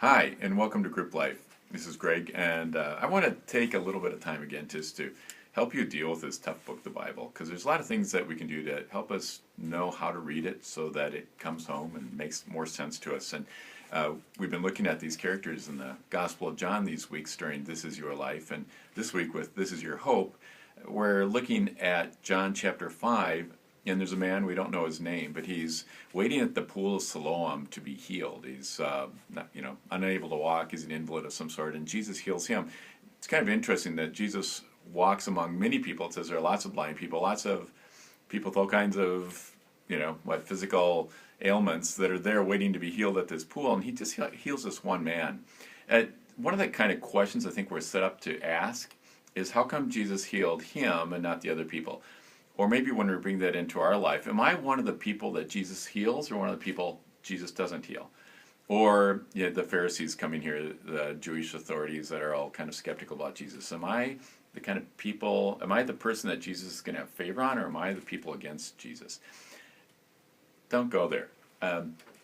Hi, and welcome to Group Life. This is Greg, and I want to take a little bit of time again just to help you deal with this tough book, the Bible, because there's a lot of things that we can do to help us know how to read it so that it comes home and makes more sense to us. And we've been looking at these characters in the Gospel of John these weeks during This Is Your Life, and this week with This Is Your Hope, we're looking at John chapter 5. And there's a man, we don't know his name, but he's waiting at the pool of Siloam to be healed. He's unable to walk. He's an invalid of some sort, and Jesus heals him. It's kind of interesting that Jesus walks among many people. It says there are lots of blind people, lots of people with all kinds of, physical ailments that are there waiting to be healed at this pool, and he just heals this one man. One of the kind of questions I think we're set up to ask is, how come Jesus healed him and not the other people? Or maybe when we bring that into our life, am I one of the people that Jesus heals or one of the people Jesus doesn't heal? Or the Pharisees coming here, the Jewish authorities that are all kind of skeptical about Jesus. Am I the kind of people, am I the person that Jesus is going to have favor on, or am I the people against Jesus? Don't go there.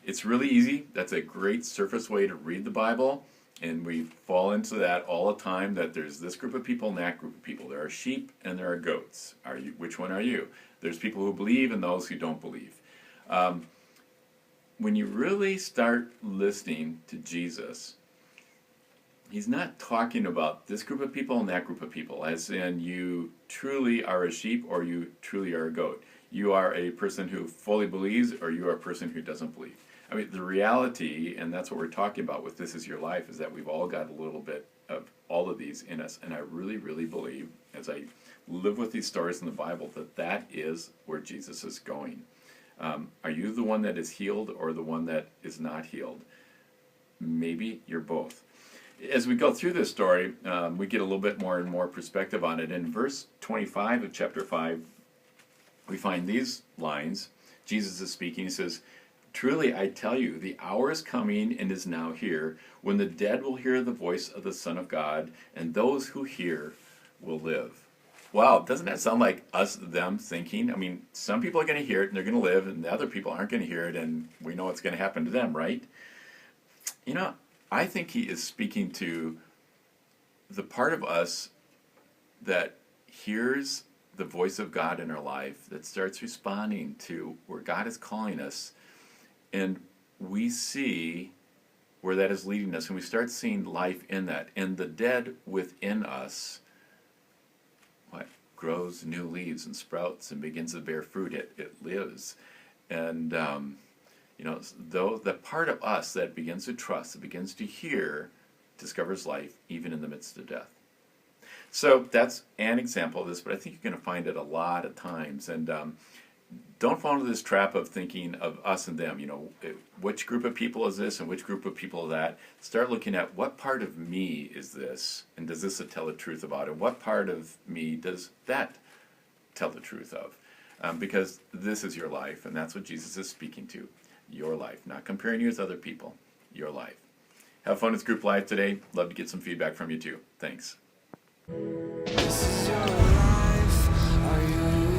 It's really easy. That's a great surface way to read the Bible. And we fall into that all the time, that there's this group of people and that group of people. There are sheep and there are goats. Which one are you? There's people who believe and those who don't believe. When you really start listening to Jesus, he's not talking about this group of people and that group of people, as in you truly are a sheep or you truly are a goat. You are a person who fully believes or you are a person who doesn't believe. I mean, the reality, and that's what we're talking about with This Is Your Life, is that we've all got a little bit of all of these in us. And I really, really believe, as I live with these stories in the Bible, that that is where Jesus is going. Are you the one that is healed or the one that is not healed? Maybe you're both. As we go through this story, we get a little bit more and more perspective on it. In verse 25 of chapter 5, we find these lines. Jesus is speaking. He says, "Truly I tell you, the hour is coming and is now here, when the dead will hear the voice of the Son of God, and those who hear will live." Wow, doesn't that sound like them thinking? I mean, some people are going to hear it and they're going to live, and the other people aren't going to hear it, and we know what's going to happen to them, right? I think he is speaking to the part of us that hears the voice of God in our life, that starts responding to where God is calling us. And we see where that is leading us, and we start seeing life in that. And the dead within us, grows new leaves and sprouts and begins to bear fruit. It lives. And, though the part of us that begins to trust, that begins to hear, discovers life even in the midst of death. So that's an example of this, but I think you're going to find it a lot of times. And don't fall into this trap of thinking of us and them. Which group of people is this and which group of people is that? Start looking at, what part of me is this, and does this tell the truth about it? What part of me does that tell the truth of? Because this is your life, and that's what Jesus is speaking to. Your life, not comparing you with other people. Your life. Have fun with Group Life today. Love to get some feedback from you too. Thanks. This is your life. Are you